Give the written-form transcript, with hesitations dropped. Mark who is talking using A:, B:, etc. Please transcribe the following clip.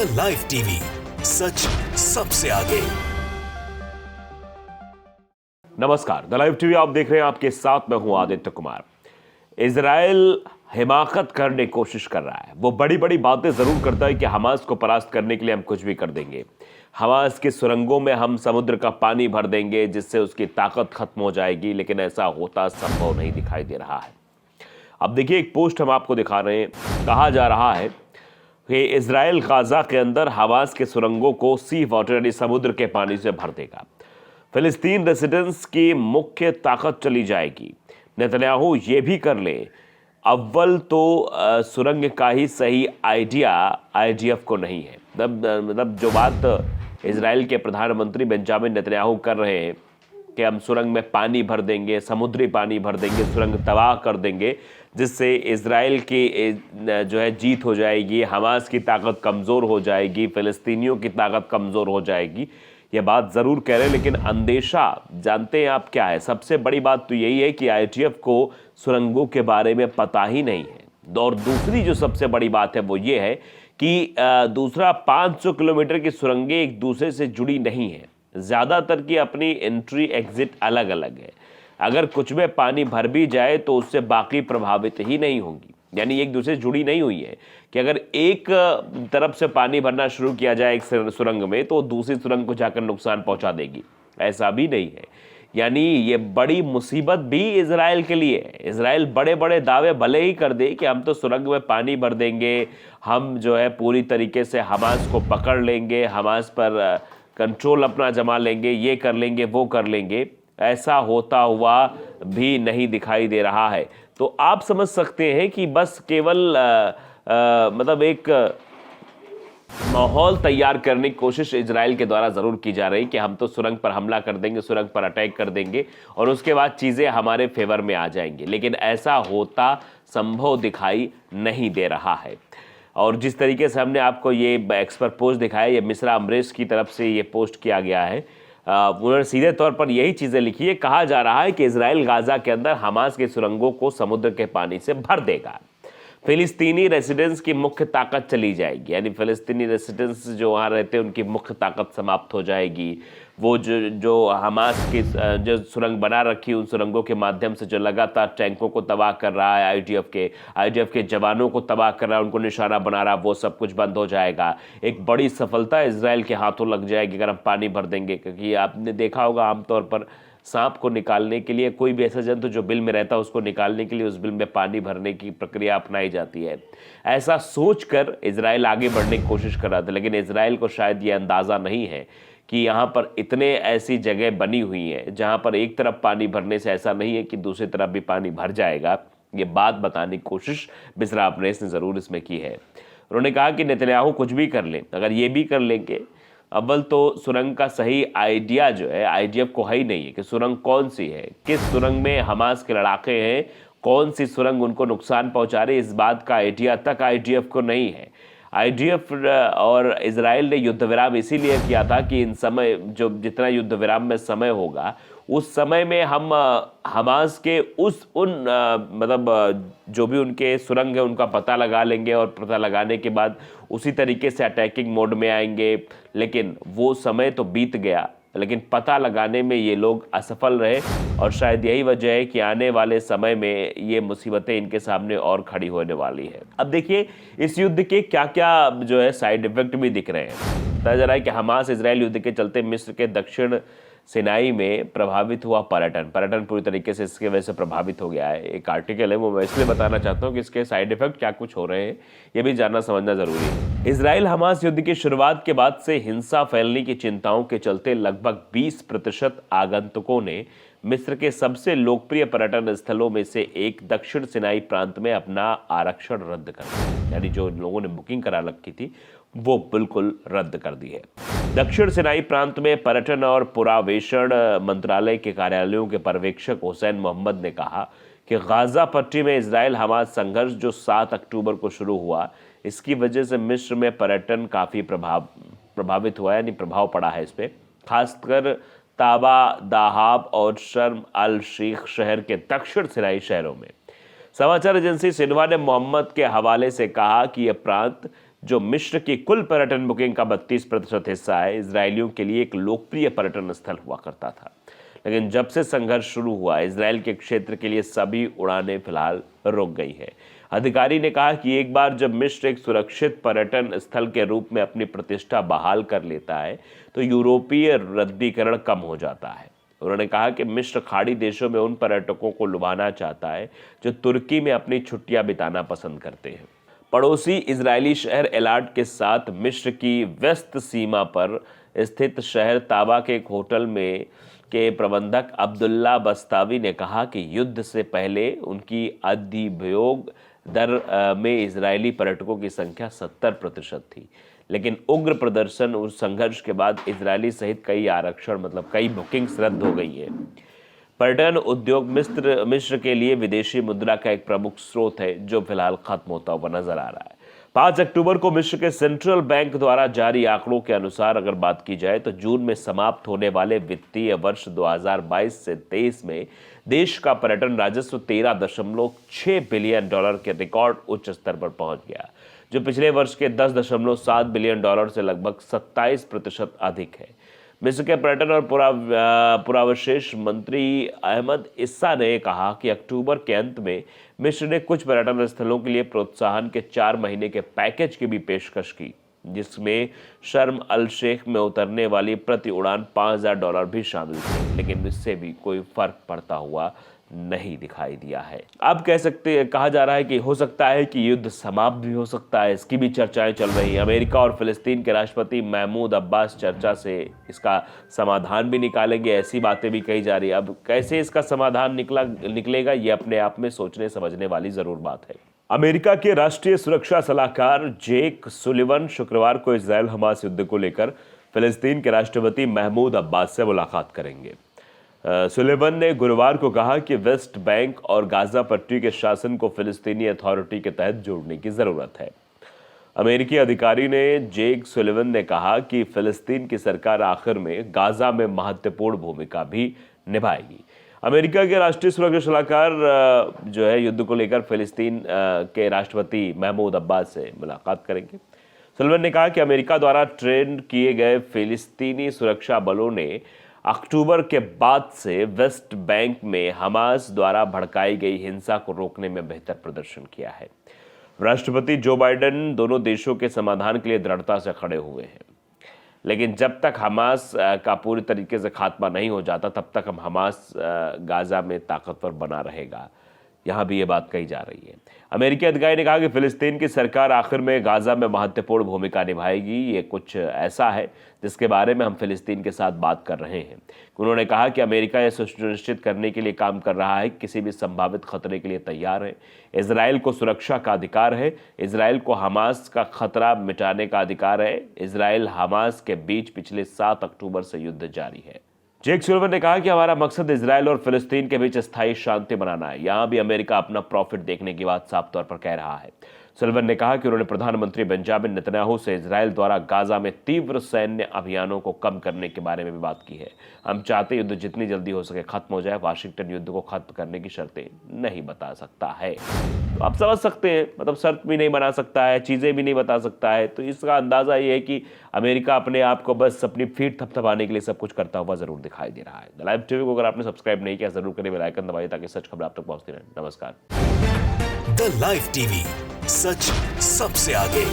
A: The live TV, सच सबसे आगे।
B: नमस्कार, द लाइव टीवी आप देख रहे हैं। आपके साथ मैं हूं आदित्य कुमार। इजराइल हिमाकत करने की कोशिश कर रहा है। वो बड़ी बड़ी बातें जरूर करता है कि हमास को परास्त करने के लिए हम कुछ भी कर देंगे, हमास की सुरंगों में हम समुद्र का पानी भर देंगे जिससे उसकी ताकत खत्म हो जाएगी, लेकिन ऐसा होता संभव नहीं दिखाई दे रहा है। अब देखिए, एक पोस्ट हम आपको दिखा रहे हैं। कहा जा रहा है कि इजराइल गाजा के अंदर हमास के सुरंगों को सी वाटर यानी समुद्र के पानी से भर देगा। फिलिस्तीन रेसिडेंट्स की मुख्य ताकत चली जाएगी। नेतन्याहू ये भी कर ले। अव्वल तो सुरंग का ही सही आइडिया आईडीएफ को नहीं है। मतलब जो बात इजराइल के प्रधानमंत्री बेंजामिन नेतन्याहू कर रहे हैं कि हम सुरंग में पानी भर देंगे, समुद्री पानी भर देंगे, सुरंग तबाह कर देंगे जिससे इजराइल की जो है जीत हो जाएगी, हमास की ताकत कमज़ोर हो जाएगी, फ़िलिस्तीनियों की ताकत कमज़ोर हो जाएगी, ये बात ज़रूर कह रहे हैं। लेकिन अंदेशा जानते हैं आप क्या है? सबसे बड़ी बात तो यही है कि आईटीएफ को सुरंगों के बारे में पता ही नहीं है। और दूसरी जो सबसे बड़ी बात है वो ये है कि दूसरा 500 किलोमीटर की सुरंगें एक दूसरे से जुड़ी नहीं है। ज़्यादातर की अपनी एंट्री एग्जिट अलग अलग है। अगर कुछ में पानी भर भी जाए तो उससे बाकी प्रभावित ही नहीं होंगी, यानी एक दूसरे से जुड़ी नहीं हुई है कि अगर एक तरफ से पानी भरना शुरू किया जाए एक सुरंग में तो दूसरी सुरंग को जाकर नुकसान पहुंचा देगी, ऐसा भी नहीं है। यानी ये बड़ी मुसीबत भी इजराइल के लिए है। इजराइल बड़े बड़े दावे भले ही कर दे कि हम तो सुरंग में पानी भर देंगे, हम जो है पूरी तरीके से हमास को पकड़ लेंगे, हमास पर कंट्रोल अपना जमा लेंगे, ये कर लेंगे, वो कर लेंगे, ऐसा होता हुआ भी नहीं दिखाई दे रहा है। तो आप समझ सकते हैं कि बस केवल मतलब एक माहौल तैयार करने की कोशिश इजराइल के द्वारा जरूर की जा रही कि हम तो सुरंग पर हमला कर देंगे, सुरंग पर अटैक कर देंगे और उसके बाद चीज़ें हमारे फेवर में आ जाएंगी, लेकिन ऐसा होता संभव दिखाई नहीं दे रहा है। और जिस तरीके से हमने आपको ये एक्सपर्ट पोस्ट दिखाया, ये मिश्रा अमरीश की तरफ से ये पोस्ट किया गया है। उन्होंने सीधे तौर पर यही चीज़ें लिखी है। कहा जा रहा है कि इजराइल गाजा के अंदर हमास के सुरंगों को समुद्र के पानी से भर देगा। फिलिस्तीनी रेसिडेंट्स की मुख्य ताकत चली जाएगी, यानी फिलिस्तीनी रेसिडेंट्स जो वहाँ रहते हैं उनकी मुख्य ताकत समाप्त हो जाएगी। वो जो हमास की जो सुरंग बना रखी उन सुरंगों के माध्यम से जो लगातार टैंकों को तबाह कर रहा है, आईडीएफ के जवानों को तबाह कर रहा है, उनको निशाना बना रहा है, वो सब कुछ बंद हो जाएगा। एक बड़ी सफलता इजराइल के हाथों लग जाएगी अगर हम पानी भर देंगे, क्योंकि आपने देखा होगा आमतौर पर सांप को निकालने के लिए, कोई भी ऐसा जंतु जो बिल में रहता है उसको निकालने के लिए उस बिल में पानी भरने की प्रक्रिया अपनाई जाती है। ऐसा सोचकर इजराइल आगे बढ़ने की कोशिश कर रहा था, लेकिन इजराइल को शायद ये अंदाज़ा नहीं है कि यहाँ पर इतने ऐसी जगह बनी हुई है जहाँ पर एक तरफ पानी भरने से ऐसा नहीं है कि दूसरी तरफ भी पानी भर जाएगा। ये बात बताने की कोशिश मिश्रा अमरीश ने ज़रूर इसमें की है। उन्होंने कहा कि नेतन्याहू कुछ भी कर लें, अगर ये भी कर लेंगे, अव्वल तो सुरंग का सही आइडिया जो है आईडीएफ को है ही नहीं है कि सुरंग कौन सी है, किस सुरंग में हमास के लड़ाके हैं, कौन सी सुरंग उनको नुकसान पहुंचा रही, इस बात का आइडिया तक आईडीएफ को नहीं है। आईडीएफ और इजराइल ने युद्ध विराम इसीलिए किया था कि इन समय जो जितना युद्ध विराम में समय होगा उस समय में हम हमास के मतलब जो भी उनके सुरंग है उनका पता लगा लेंगे और पता लगाने के बाद उसी तरीके से अटैकिंग मोड में आएंगे। लेकिन वो समय तो बीत गया, लेकिन पता लगाने में ये लोग असफल रहे और शायद यही वजह है कि आने वाले समय में ये मुसीबतें इनके सामने और खड़ी होने वाली है। अब देखिए, इस युद्ध के क्या क्या जो है साइड इफेक्ट भी दिख रहे हैं। बताया जा रहा है कि हमास इजराइल युद्ध के चलते मिस्र के दक्षिण सिनाई में प्रभावित हुआ पर्यटन पूरी तरीके से इसके वजह से प्रभावित हो गया है। एक आर्टिकल है, वो मैं इसलिए बताना चाहता हूँ कि इसके साइड इफेक्ट क्या कुछ हो रहे हैं, ये भी जानना समझना जरूरी है। इजराइल हमास युद्ध की शुरुआत के बाद से हिंसा फैलने की चिंताओं के चलते लगभग 20% आगंतुकों ने मिस्र के सबसे लोकप्रिय पर्यटन स्थलों में से एक दक्षिण सिनाई प्रांत में अपना आरक्षण रद्द कर दिया। यानी जो लोगों ने बुकिंग करा रखी थी वो बिल्कुल रद्द कर दी है। दक्षिण सिनाई प्रांत में पर्यटन और पुरावेषण मंत्रालय के कार्यालयों के पर्यवेक्षक हुसैन मोहम्मद ने कहा कि गाजा पट्टी में इजराइल हमास संघर्ष जो 7 अक्टूबर को शुरू हुआ, इसकी वजह से मिस्र में पर्यटन काफ़ी प्रभावित हुआ है, यानी प्रभाव पड़ा है इस पर। खासकर ताबा, दाहाब और शर्म अल शेख शहर के दक्षिण सिनाई शहरों में। समाचार एजेंसी सिन्वा ने मोहम्मद के हवाले से कहा कि यह प्रांत जो मिस्र की कुल पर्यटन बुकिंग का 32% हिस्सा है, इजरायलियों के लिए एक लोकप्रिय पर्यटन स्थल हुआ करता था। लेकिन जब से संघर्ष शुरू हुआ, इजरायल के क्षेत्र के लिए सभी उड़ानें फिलहाल रुक गई है। अधिकारी ने कहा कि एक बार जब मिस्र एक सुरक्षित पर्यटन स्थल के रूप में अपनी प्रतिष्ठा बहाल कर लेता है, तो यूरोपीय रद्दीकरण कम हो जाता है। उन्होंने कहा कि मिस्र खाड़ी देशों में उन पर्यटकों को लुभाना चाहता है जो तुर्की में अपनी छुट्टियां बिताना पसंद करते हैं। पड़ोसी इजरायली शहर एलाट के साथ मिस्र की व्यस्त सीमा पर स्थित शहर ताबा के एक होटल में के प्रबंधक अब्दुल्ला बस्तावी ने कहा कि युद्ध से पहले उनकी अधिभोग दर में इजरायली पर्यटकों की संख्या 70% थी, लेकिन उग्र प्रदर्शन और संघर्ष के बाद इजरायली सहित कई आरक्षण कई बुकिंग्स रद्द हो गई है। पर्यटन उद्योग मिस्र के लिए विदेशी मुद्रा का एक प्रमुख स्रोत है, जो फिलहाल खत्म होता हुआ नजर आ रहा है। 5 अक्टूबर को मिस्र के सेंट्रल बैंक द्वारा जारी आंकड़ों के अनुसार अगर बात की जाए तो जून में समाप्त होने वाले वित्तीय वर्ष 2022 से 23 में देश का पर्यटन राजस्व $13.6 बिलियन के रिकॉर्ड उच्च स्तर पर पहुंच गया, जो पिछले वर्ष के $10.7 बिलियन से लगभग 27% अधिक है। मिस्र के पर्यटन और पुरावशेष मंत्री अहमद इस्सा ने कहा कि अक्टूबर के अंत में मिस्र ने कुछ पर्यटन स्थलों के लिए प्रोत्साहन के 4 महीने के पैकेज की भी पेशकश की, जिसमें शर्म अल शेख में उतरने वाली प्रति उड़ान $5,000 भी शामिल थे, लेकिन इससे भी कोई फर्क पड़ता हुआ नहीं दिखाई दिया है। अब कहा जा रहा है कि हो सकता है कि युद्ध समाप्त भी हो सकता है, इसकी भी चर्चाएं चल रही हैं। अमेरिका और फिलिस्तीन के राष्ट्रपति महमूद अब्बास चर्चा से इसका समाधान भी निकालेंगे, ऐसी बातें भी कही जा रही है। अब कैसे इसका समाधान निकलेगा, ये अपने आप में सोचने समझने वाली जरूर बात है। अमेरिका के राष्ट्रीय सुरक्षा सलाहकार जेक सुलिवन शुक्रवार को इजरायल हमास युद्ध को लेकर फिलिस्तीन के राष्ट्रपति महमूद अब्बास से मुलाकात करेंगे। सुलिवन ने गुरुवार को कहा कि वेस्ट बैंक और गाजा पट्टी के शासन को फिलिस्तीनी अथॉरिटी के तहत जोड़ने की ज़रूरत है। अमेरिकी अधिकारी ने जेक सुलिवन ने कहा कि फिलिस्तीन की सरकार आखिर में गाजा में महत्वपूर्ण भूमिका भी निभाएगी। अमेरिका के राष्ट्रीय सुरक्षा सलाहकार जो है युद्ध को लेकर फिलिस्तीन के राष्ट्रपति महमूद अब्बास से मुलाकात करेंगे। सुलिवन ने कहा कि अमेरिका द्वारा ट्रेन किए गए फिलिस्तीनी सुरक्षा बलों ने अक्टूबर के बाद से वेस्ट बैंक में हमास द्वारा भड़काई गई हिंसा को रोकने में बेहतर प्रदर्शन किया है। राष्ट्रपति जो बाइडेन दोनों देशों के समाधान के लिए दृढ़ता से खड़े हुए हैं, लेकिन जब तक हमास का पूरी तरीके से खात्मा नहीं हो जाता, तब तक हम हमास गाजा में ताकतवर बना रहेगा। यहाँ भी ये बात कही जा रही है। अमेरिकी अधिकारी ने कहा कि फिलिस्तीन की सरकार आखिर में गाजा में महत्वपूर्ण भूमिका निभाएगी। ये कुछ ऐसा है जिसके बारे में हम फिलिस्तीन के साथ बात कर रहे हैं। उन्होंने कहा कि अमेरिका यह सुनिश्चित करने के लिए काम कर रहा है कि किसी भी संभावित खतरे के लिए तैयार है। इजराइल को सुरक्षा का अधिकार है। इजराइल को हमास का खतरा मिटाने का अधिकार है। इजराइल हमास के बीच पिछले 7 अक्टूबर से युद्ध जारी है। जेक सुलिवन ने कहा कि हमारा मकसद इजराइल और फिलिस्तीन के बीच स्थायी शांति बनाना है। यहां भी अमेरिका अपना प्रॉफिट देखने की बात साफ तौर पर कह रहा है। सुलिवन ने कहा कि उन्होंने प्रधानमंत्री बेंजामिन नेतन्याहू से इजराइल द्वारा गाजा में तीव्र सैन्य अभियानों को कम करने के बारे में भी बात की है। हम चाहते युद्ध जितनी जल्दी हो सके खत्म हो जाए। वाशिंगटन युद्ध को खत्म करने की शर्तें नहीं बता सकता है। तो आप समझ सकते हैं, शर्त भी नहीं बना सकता है, चीज़ें भी नहीं बता सकता है। तो इसका अंदाज़ा ये है कि अमेरिका अपने आप को बस अपनी फीट थपथपाने के लिए सब कुछ करता हुआ जरूर दिखाई दे रहा है। द लाइव टीवी को अगर आपने सब्सक्राइब नहीं किया जरूर करें, बेल आइकन दबाइए ताकि सच खबर आप तक पहुंचती रहे। नमस्कार।
A: द लाइव टीवी, सच सबसे आगे।